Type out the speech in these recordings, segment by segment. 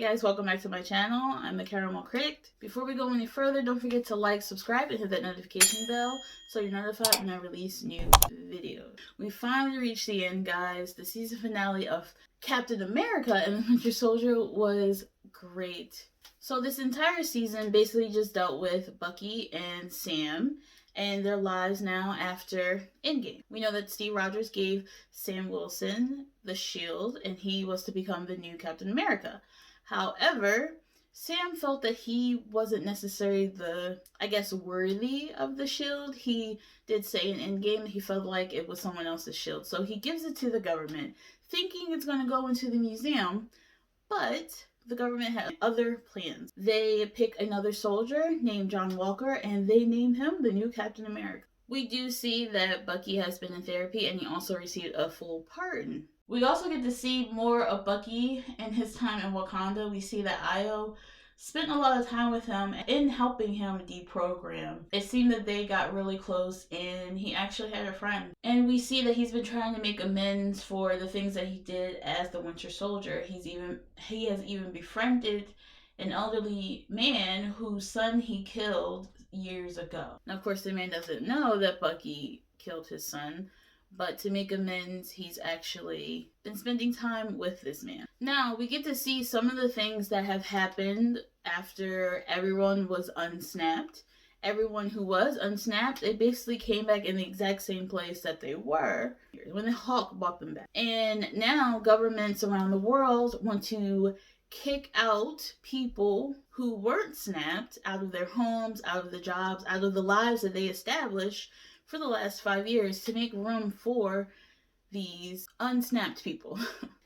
guys, welcome back to my channel. I'm the Caramel Critic. Before we go any further, don't forget to like, subscribe, and hit that notification bell so you're notified when I release new videos. We finally reached the end, guys. The season finale of Captain America and the Winter Soldier was great. So this entire season basically just dealt with Bucky and Sam and their lives now after Endgame. We know that Steve Rogers gave Sam Wilson the shield and he was to become the new Captain America. However, Sam felt that he wasn't necessarily worthy of the shield. He did say in Endgame he felt like it was someone else's shield. So he gives it to the government, thinking it's going to go into the museum, but the government had other plans. They pick another soldier named John Walker and they name him the new Captain America. We do see that Bucky has been in therapy and he also received a full pardon. We also get to see more of Bucky and his time in Wakanda. We see that Io spent a lot of time with him in helping him deprogram. It seemed that they got really close and he actually had a friend. And we see that he's been trying to make amends for the things that he did as the Winter Soldier. He has even befriended an elderly man whose son he killed years ago. Now, of course, the man doesn't know that Bucky killed his son, but to make amends, he's actually been spending time with this man. Now, we get to see some of the things that have happened after everyone was unsnapped. Everyone who was unsnapped, they basically came back in the exact same place that they were when the Hulk brought them back. And now governments around the world want to kick out people who weren't snapped out of their homes, out of the jobs, out of the lives that they established for the last 5 years to make room for these unsnapped people.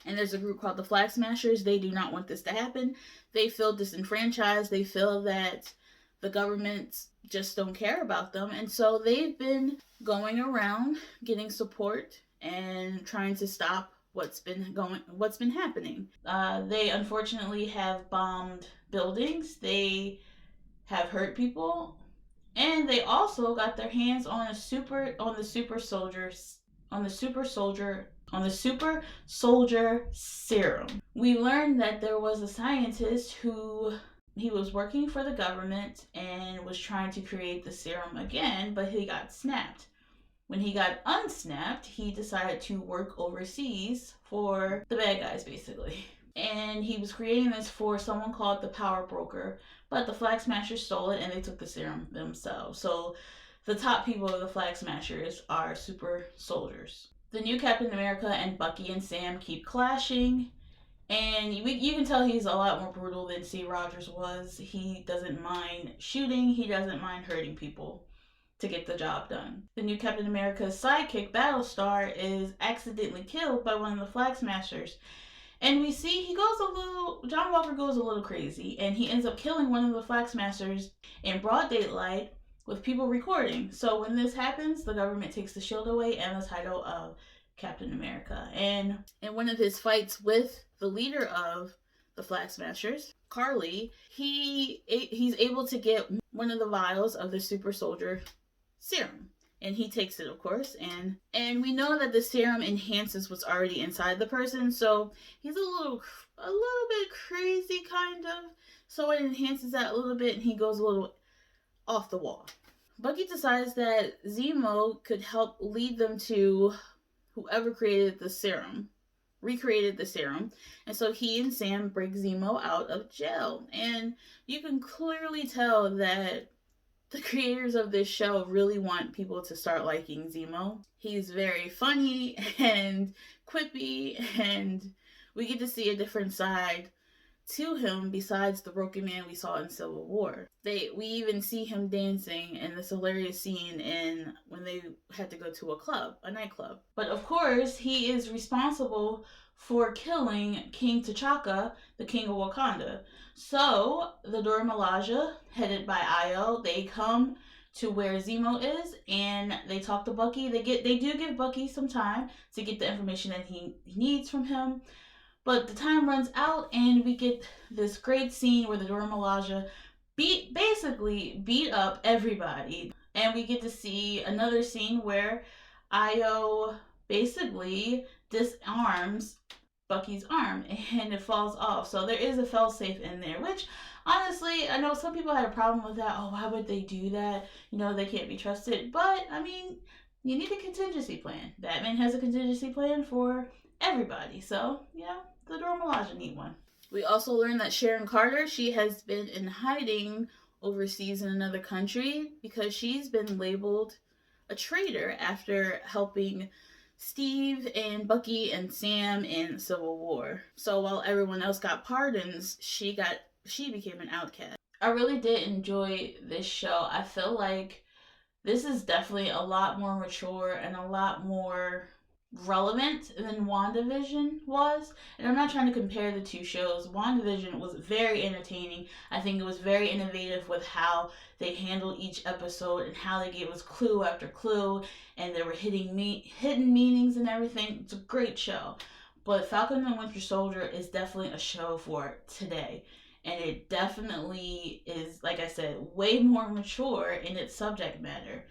And there's a group called the Flag Smashers. They do not want this to happen. They feel disenfranchised. They feel that the governments just don't care about them. And so they've been going around getting support and trying to stop what's been happening. They unfortunately have bombed buildings. They have hurt people. And they also got their hands on the super soldier serum. We learned that there was a scientist who he was working for the government and was trying to create the serum again, but he got snapped. When he got unsnapped, he decided to work overseas for the bad guys, basically. And he was creating this for someone called the Power Broker, but the Flag Smashers stole it and they took the serum themselves. So the top people of the Flag Smashers are super soldiers. The new Captain America and Bucky and Sam keep clashing, and you can tell he's a lot more brutal than Steve Rogers was. He doesn't mind shooting, he doesn't mind hurting people to get the job done. The new Captain America's sidekick, Battlestar, is accidentally killed by one of the Flag Smashers. And we see John Walker goes a little crazy, and he ends up killing one of the Flag Smashers in broad daylight with people recording. So when this happens, the government takes the shield away and the title of Captain America. And in one of his fights with the leader of the Flag Smashers, Carly, he's able to get one of the vials of the super soldier serum. And he takes it, of course, and we know that the serum enhances what's already inside the person, so he's a little bit crazy, kind of. So it enhances that a little bit, and he goes a little off the wall. Bucky decides that Zemo could help lead them to whoever recreated the serum, and so he and Sam break Zemo out of jail. And you can clearly tell that the creators of this show really want people to start liking Zemo. He's very funny and quippy, and we get to see a different side to him besides the broken man we saw in Civil War. We even see him dancing in this hilarious scene when they had to go to a nightclub. But of course, he is responsible for killing King T'Chaka, the king of Wakanda. So the Dora Milaje, headed by Io, they come to where Zemo is and they talk to Bucky. They do give Bucky some time to get the information that he needs from him. But the time runs out and we get this great scene where the Dora Milaje basically beat up everybody. And we get to see another scene where Io basically disarms Bucky's arm and it falls off. So there is a failsafe in there, which honestly, I know some people had a problem with that. Oh, why would they do that? You know, they can't be trusted. But I mean, you need a contingency plan. Batman has a contingency plan for everybody. So, yeah, the Dora Milaje need one. We also learned that Sharon Carter, she has been in hiding overseas in another country because she's been labeled a traitor after helping Steve and Bucky and Sam in Civil War. So while everyone else got pardons, she became an outcast. I really did enjoy this show. I feel like this is definitely a lot more mature and a lot more relevant than WandaVision was. And I'm not trying to compare the two shows. WandaVision was very entertaining. I think it was very innovative with how they handled each episode and how they gave us clue after clue, and there were hidden meanings and everything. It's a great show. But Falcon and Winter Soldier is definitely a show for today. And it definitely is, like I said, way more mature in its subject matter.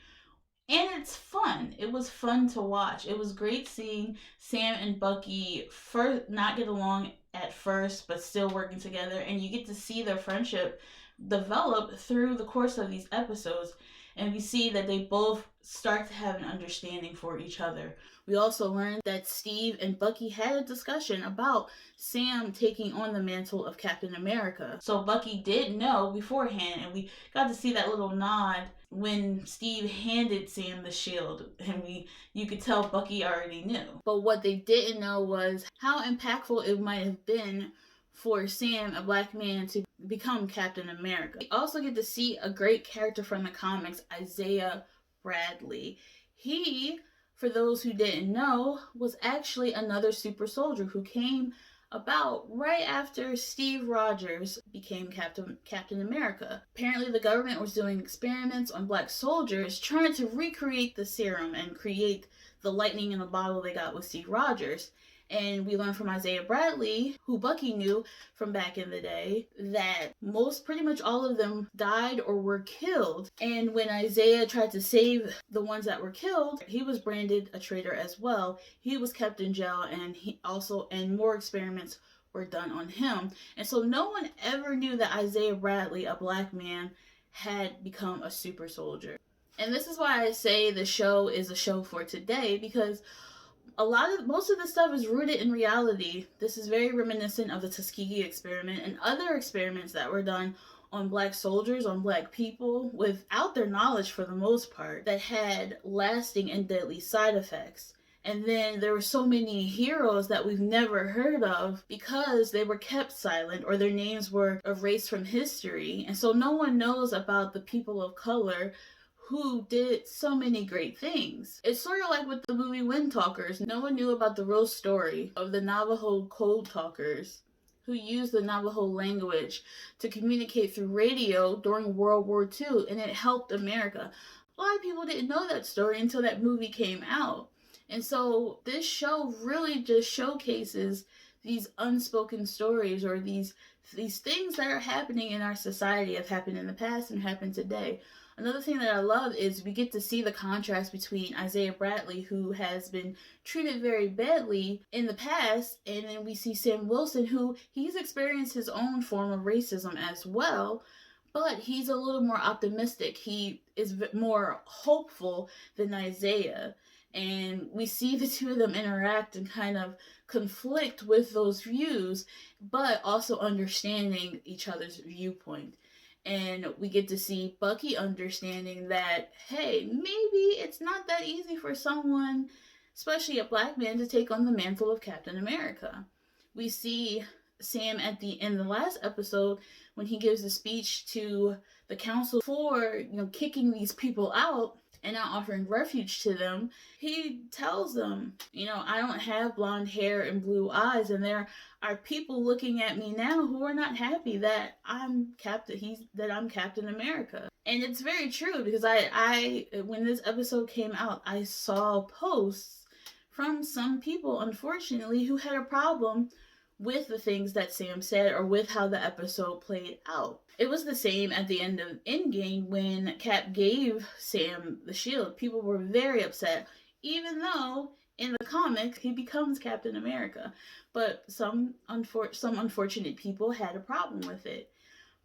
And it's fun. It was fun to watch. It was great seeing Sam and Bucky first not get along at first, but still working together. And you get to see their friendship develop through the course of these episodes. And we see that they both start to have an understanding for each other. We also learned that Steve and Bucky had a discussion about Sam taking on the mantle of Captain America. So Bucky did know beforehand, and we got to see that little nod when Steve handed Sam the shield, and you could tell Bucky already knew. But what they didn't know was how impactful it might have been for Sam, a black man, to become Captain America. We also get to see a great character from the comics, Isaiah Bradley. He, for those who didn't know, was actually another super soldier who came about right after Steve Rogers became Captain America. Apparently the government was doing experiments on black soldiers trying to recreate the serum and create the lightning in a bottle they got with Steve Rogers. And we learned from Isaiah Bradley, who Bucky knew from back in the day, that pretty much all of them died or were killed. And when Isaiah tried to save the ones that were killed, he was branded a traitor as well. He was kept in jail, and more experiments were done on him. And so no one ever knew that Isaiah Bradley, a black man, had become a super soldier. And this is why I say the show is a show for today, because most of the stuff is rooted in reality. This is very reminiscent of the Tuskegee experiment and other experiments that were done on black soldiers, on black people, without their knowledge for the most part, that had lasting and deadly side effects. And then there were so many heroes that we've never heard of because they were kept silent or their names were erased from history. And so no one knows about the people of color who did so many great things. It's sort of like with the movie Wind Talkers. No one knew about the real story of the Navajo code talkers who used the Navajo language to communicate through radio during World War II, and it helped America. A lot of people didn't know that story until that movie came out. And so this show really just showcases these unspoken stories, or these things that are happening in our society, have happened in the past and happen today. Another thing that I love is we get to see the contrast between Isaiah Bradley, who has been treated very badly in the past, and then we see Sam Wilson, who he's experienced his own form of racism as well, but he's a little more optimistic. He is more hopeful than Isaiah. And we see the two of them interact and kind of conflict with those views, but also understanding each other's viewpoint. And we get to see Bucky understanding that, hey, maybe it's not that easy for someone, especially a black man, to take on the mantle of Captain America. We see Sam in the last episode when he gives a speech to the council for, kicking these people out and not offering refuge to them. He tells them, I don't have blonde hair and blue eyes, and there are people looking at me now who are not happy that I'm Captain America. And it's very true, because I when this episode came out, I saw posts from some people, unfortunately, who had a problem with the things that Sam said or with how the episode played out. It was the same at the end of Endgame when Cap gave Sam the shield. People were very upset. even though in the comic he becomes Captain America. But some unfortunate people had a problem with it.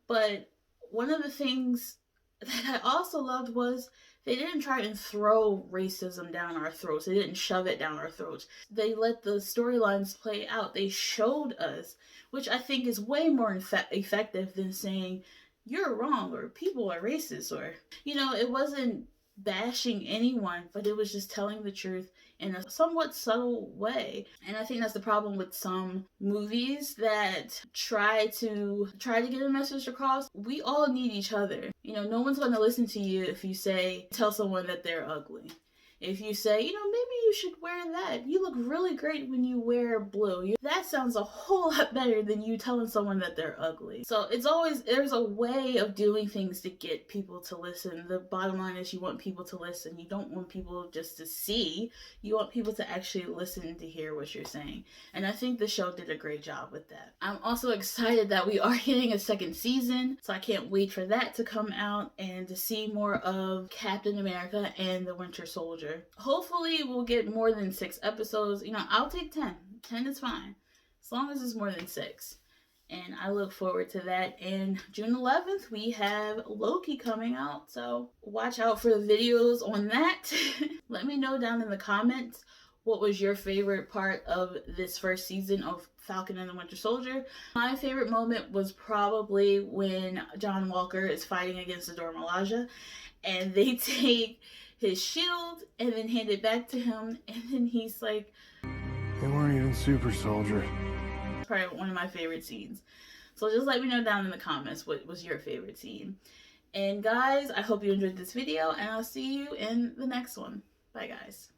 But one of the things that I also loved was they didn't try and throw racism down our throats. They didn't shove it down our throats. They let the storylines play out. They showed us, which I think is way more effective than saying you're wrong or people are racist or, it wasn't bashing anyone, but it was just telling the truth in a somewhat subtle way. And I think that's the problem with some movies that try to get a message across. We all need each other. No one's going to listen to you if you tell someone that they're ugly. If you say, maybe you should wear that. You look really great when you wear blue. That sounds a whole lot better than you telling someone that they're ugly. So there's a way of doing things to get people to listen. The bottom line is you want people to listen. You don't want people just to see. You want people to actually listen to hear what you're saying. And I think the show did a great job with that. I'm also excited that we are getting a second season. So I can't wait for that to come out and to see more of Captain America and the Winter Soldier. Hopefully we'll get more than 6 episodes. I'll take 10. 10 is fine. As long as it's more than 6. And I look forward to that. And June 11th, we have Loki coming out. So watch out for the videos on that. Let me know down in the comments what was your favorite part of this first season of Falcon and the Winter Soldier. My favorite moment was probably when John Walker is fighting against the Dora Milaje. And they take his shield and then hand it back to him, and then he's like, they weren't even super soldier. Probably one of my favorite scenes. So just let me know down in the comments what was your favorite scene. And guys, I hope you enjoyed this video, and I'll see you in the next one. Bye guys.